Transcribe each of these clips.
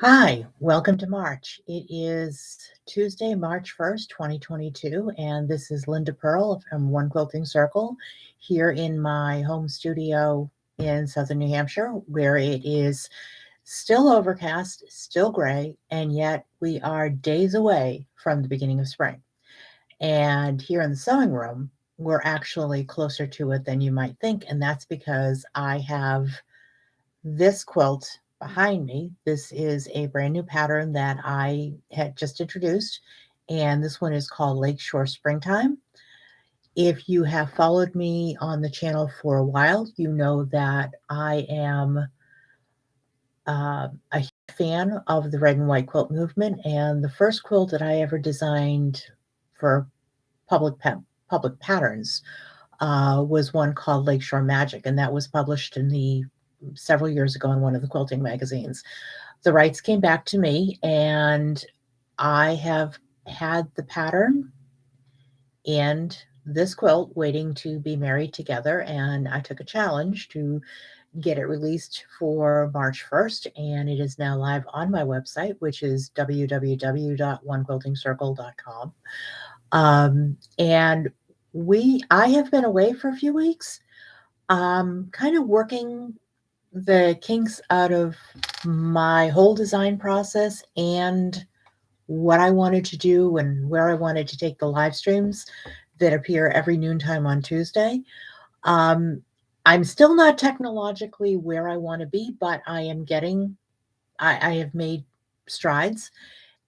Hi, welcome to March. It is Tuesday, March 1st, 2022, and this is Linda Pearl from One Quilting Circle here in my home studio in southern New Hampshire, where it is still overcast, still gray, and yet we are days away from the beginning of spring. And here in the sewing room, we're actually closer to it than you might think, and that's because I have this quilt behind me. This is a brand new pattern that I had just introduced, and this one is called Lakeshore Springtime. If you have followed me on the channel for a while, you know that I am a fan of the red and white quilt movement, and the first quilt that I ever designed for public patterns was one called Lakeshore Magic, and that was published in the several years ago in one of the quilting magazines. The rights came back to me, and I have had the pattern and this quilt waiting to be married together, and I took a challenge to get it released for March 1st, and it is now live on my website, which is www.onequiltingcircle.com. And I have been away for a few weeks, kind of working the kinks out of my whole design process and what I wanted to do and where I wanted to take the live streams that appear every noontime on Tuesday. Um, I'm still not technologically where I want to be, but I have made strides,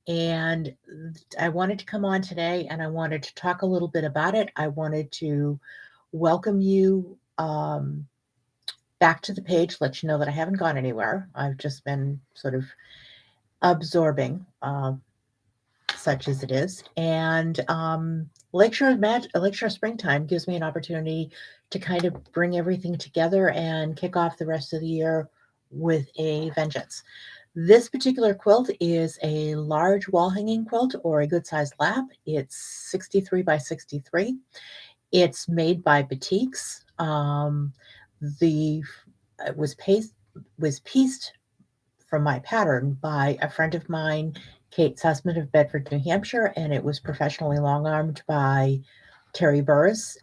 and I wanted to come on today and I wanted to talk a little bit about it. I wanted to welcome you back to the page, let you know that I haven't gone anywhere. I've just been sort of absorbing, such as it is. And Lakeshore Springtime gives me an opportunity to kind of bring everything together and kick off the rest of the year with a vengeance. This particular quilt is a large wall hanging quilt or a good sized lap. It's 63 by 63. It's made by Batiks. The it was pieced from my pattern by a friend of mine, Kate Sussman of Bedford, New Hampshire, and it was professionally long armed by Terry Burris.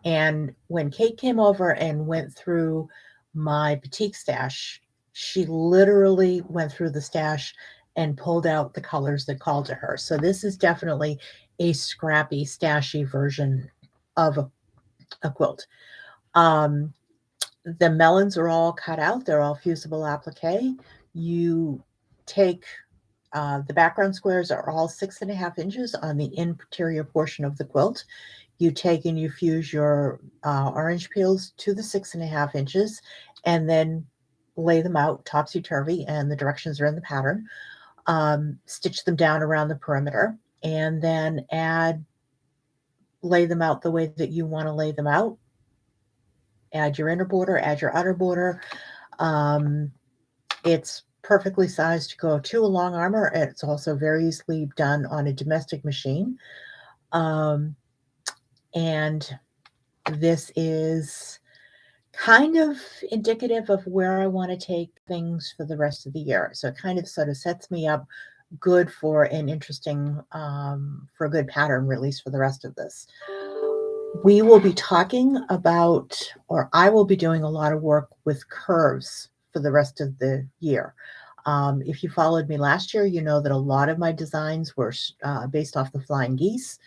And when Kate came over and went through my batik stash, she literally went through the stash and pulled out the colors that called to her. So this is definitely a scrappy, stashy version of a quilt. Um, the melons are all cut out. They're all fusible applique. You take the background squares are all 6.5 inches on the interior portion of the quilt. You take and you fuse your orange peels to the 6.5 inches and then lay them out topsy-turvy, and the directions are in the pattern. Stitch them down around the perimeter, and then lay them out the way that you want to lay them out. Add your inner border, add your outer border. Um, it's perfectly sized to go to a long armor. It's also very easily done on a domestic machine. Um, and this is kind of indicative of where I want to take things for the rest of the year. So it kind of sort of sets me up good for an interesting, for a good pattern release for the rest of this. We will be talking about, or I will be doing a lot of work with curves for the rest of the year. If you followed me last year, you know that a lot of my designs were based off the flying geese.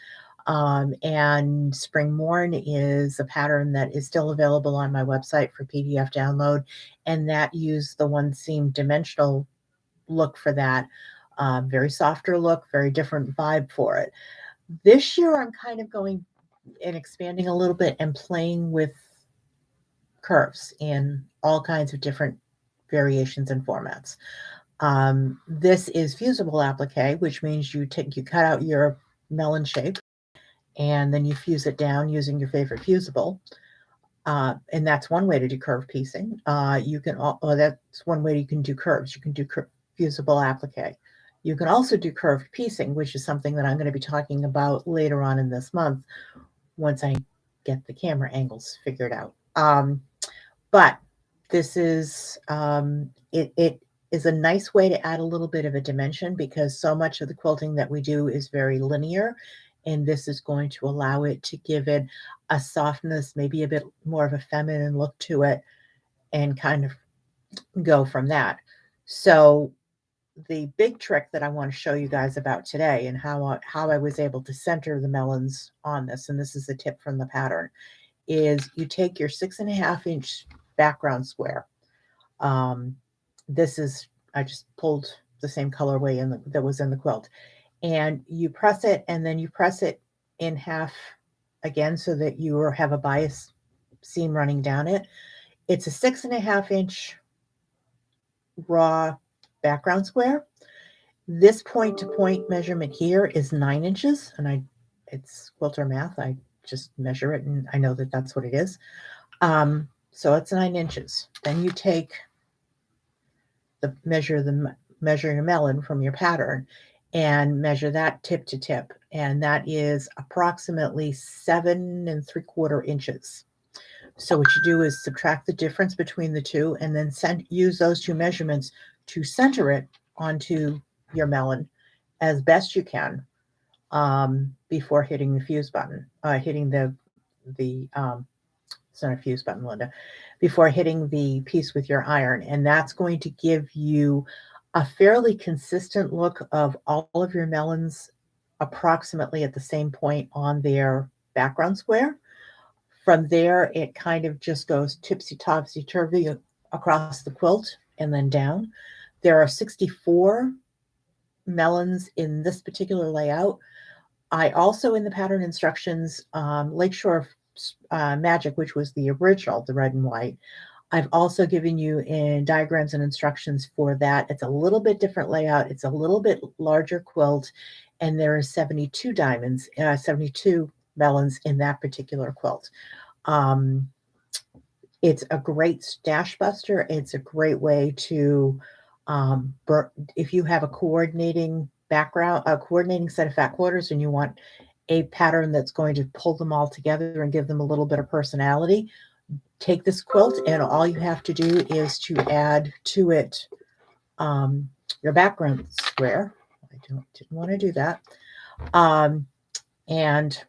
And Spring Morn is a pattern that is still available on my website for PDF download, and that used the one seam dimensional look for that. Very softer look, very different vibe for it. This year, I'm kind of going and expanding a little bit and playing with curves in all kinds of different variations and formats. This is fusible applique, which means you cut out your melon shape and then you fuse it down using your favorite fusible. And that's one way to do curve piecing. That's one way you can do curves. You can do fusible applique. You can also do curved piecing, which is something that I'm going to be talking about later on in this month once I get the camera angles figured out. But this is is a nice way to add a little bit of a dimension, because so much of the quilting that we do is very linear, and this is going to allow it to give it a softness, maybe a bit more of a feminine look to it, and kind of go from that. So the big trick that I want to show you guys about today, and how I was able to center the melons on this, and this is a tip from the pattern, is you take your 6.5-inch background square. Um, this is, I just pulled the same colorway that was in the quilt, and you press it, and then you press it in half again so that you have a bias seam running down it. It's a 6.5-inch raw background square. This point to point measurement here is 9 inches, and it's quilter math. I just measure it, and I know that that's what it is. So it's 9 inches. Then you take measure your melon from your pattern and measure that tip to tip, and that is approximately 7.75 inches. So what you do is subtract the difference between the two, and then use those two measurements to center it onto your melon as best you can, before hitting the fuse button, hitting the it's not a fuse button, Linda, before hitting the piece with your iron. And that's going to give you a fairly consistent look of all of your melons approximately at the same point on their background square. From there, it kind of just goes tipsy topsy turvy across the quilt and then down. There are 64 melons in this particular layout. I also, in the pattern instructions, Lakeshore Magic, which was the original, the red and white, I've also given you in diagrams and instructions for that. It's a little bit different layout. It's a little bit larger quilt, and there are 72 72 melons in that particular quilt. It's a great stash buster. It's a great way to, if you have a coordinating set of fat quarters, and you want a pattern that's going to pull them all together and give them a little bit of personality, take this quilt, and all you have to do is to add to it your background square. I didn't want to do that. And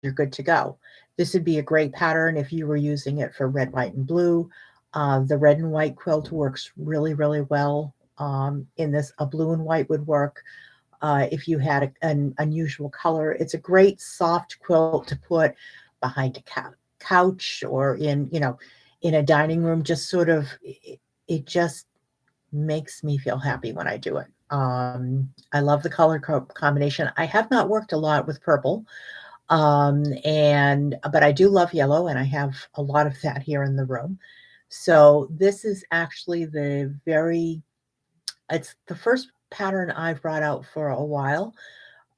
you're good to go. This would be a great pattern if you were using it for red, white, and blue. The red and white quilt works really, really well. In this, a blue and white would work. If you had an unusual color, it's a great soft quilt to put behind a couch or in a dining room. Just sort of, it just makes me feel happy when I do it. I love the color combination. I have not worked a lot with purple. But I do love yellow, and I have a lot of that here in the room. So this is actually it's the first pattern I've brought out for a while.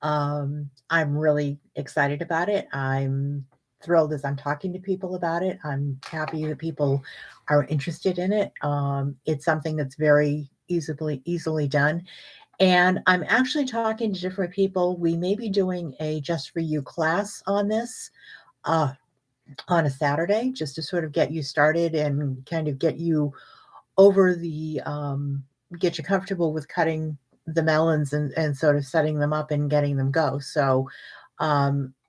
I'm really excited about it. I'm thrilled as I'm talking to people about it. I'm happy that people are interested in it. It's something that's very easily done. And I'm actually talking to different people. We may be doing a Just For You class on this uh, on a Saturday, just to sort of get you started and kind of get you over get you comfortable with cutting the melons and sort of setting them up and getting them go. So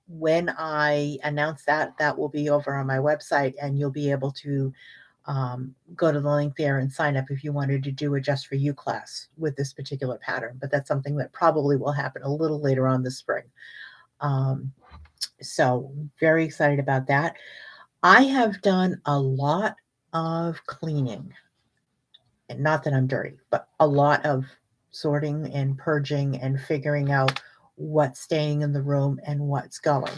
when I announce that, that will be over on my website, and you'll be able to go to the link there and sign up if you wanted to do a Just For You class with this particular pattern. But that's something that probably will happen a little later on this spring. So very excited about that. I have done a lot of cleaning, and not that I'm dirty, but a lot of sorting and purging and figuring out what's staying in the room and what's going.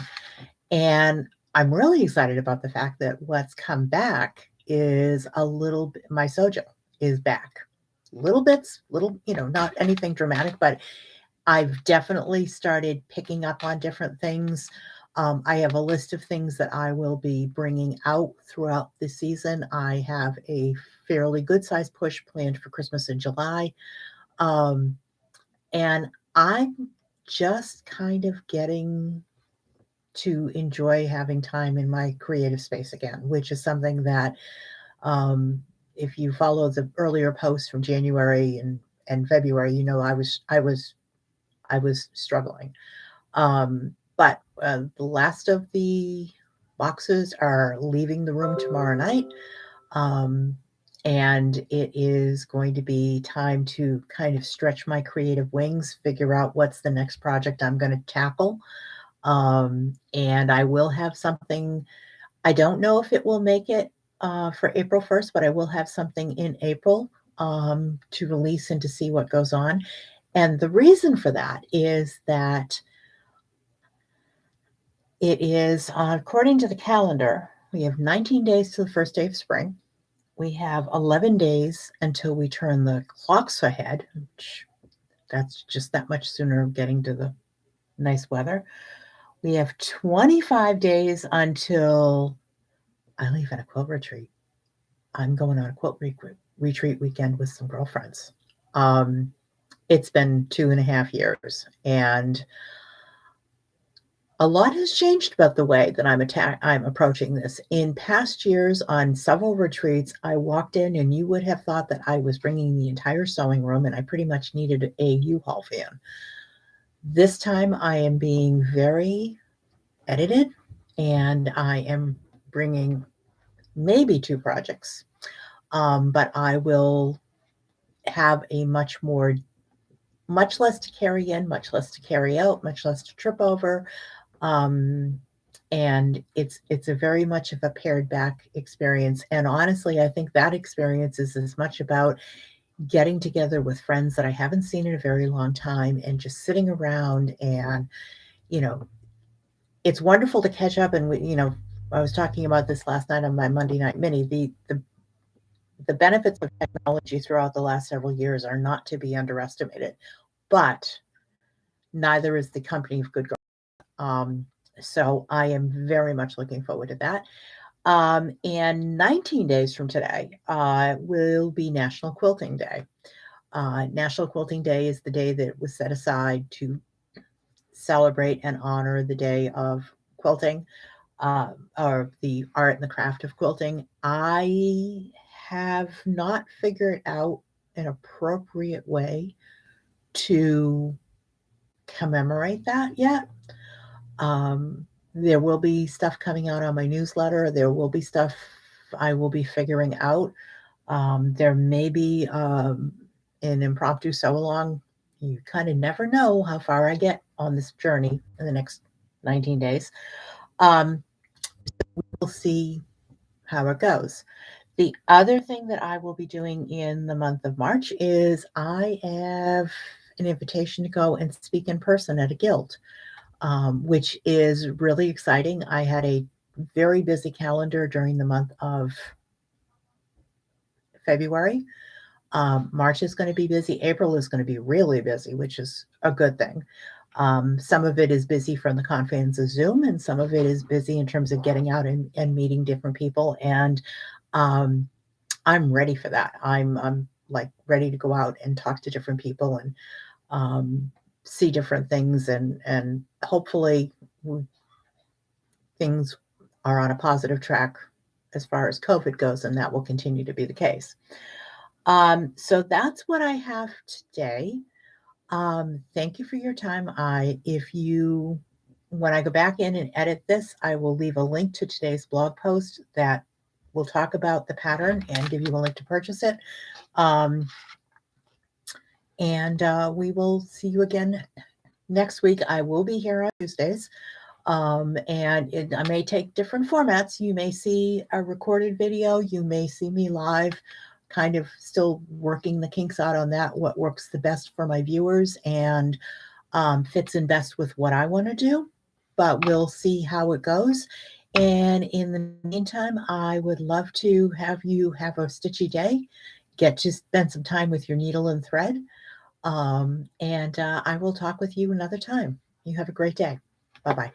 And I'm really excited about the fact that what's come back is a little bit, my sojo is back. Little bits, not anything dramatic, but I've definitely started picking up on different things. I have a list of things that I will be bringing out throughout the season. I have a fairly good sized push planned for Christmas in July. And I'm just kind of getting to enjoy having time in my creative space again, which is something that if you follow the earlier posts from January and February, you know I was struggling. But the last of the boxes are leaving the room tomorrow night. Um, and it is going to be time to kind of stretch my creative wings, figure out what's the next project I'm going to tackle. And I will have something, I don't know if it will make it for April 1st, but I will have something in April to release and to see what goes on. And the reason for that is that it is, according to the calendar, we have 19 days to the first day of spring. We have 11 days until we turn the clocks ahead, which that's just that much sooner getting to the nice weather. We have 25 days until I leave at a quilt retreat. I'm going on a quilt retreat weekend with some girlfriends. It's been 2.5 years, and a lot has changed about the way that I'm approaching this. In past years, on several retreats, I walked in and you would have thought that I was bringing the entire sewing room, and I pretty much needed a U-Haul van. This time, I am being very edited, and I am bringing maybe 2 projects, but I will have a much less to carry in, much less to carry out, much less to trip over. And it's a very much of a pared back experience. And honestly, I think that experience is as much about getting together with friends that I haven't seen in a very long time and just sitting around. And, you know, it's wonderful to catch up. And I was talking about this last night on my Monday Night Mini. The benefits of technology throughout the last several years are not to be underestimated, but neither is the company of good girls. So I am very much looking forward to that. And 19 days from today will be National Quilting Day. National Quilting Day is the day that was set aside to celebrate and honor the day of quilting, or the art and the craft of quilting. I have not figured out an appropriate way to commemorate that yet. There will be stuff coming out on my newsletter. There will be stuff I will be figuring out. There may be an impromptu sew along. You kind of never know how far I get on this journey in the next 19 days. We'll see how it goes. The other thing that I will be doing in the month of March is I have an invitation to go and speak in person at a guild. Which is really exciting. I had a very busy calendar during the month of February. March is going to be busy. April is going to be really busy, which is a good thing. Some of it is busy from the confines of Zoom, and some of it is busy in terms of getting out and meeting different people. And I'm ready for that. I'm like ready to go out and talk to different people and see different things, and hopefully things are on a positive track as far as COVID goes, and that will continue to be the case. So that's what I have today. Thank you for your time. When I go back in and edit this, I will leave a link to today's blog post that will talk about the pattern and give you a link to purchase it. And we will see you again next week. I will be here on Tuesdays. And I may take different formats. You may see a recorded video. You may see me live, kind of still working the kinks out on that, what works the best for my viewers and fits in best with what I want to do. But we'll see how it goes. And in the meantime, I would love to have you have a stitchy day, get to spend some time with your needle and thread. And I will talk with you another time. You have a great day. Bye-bye.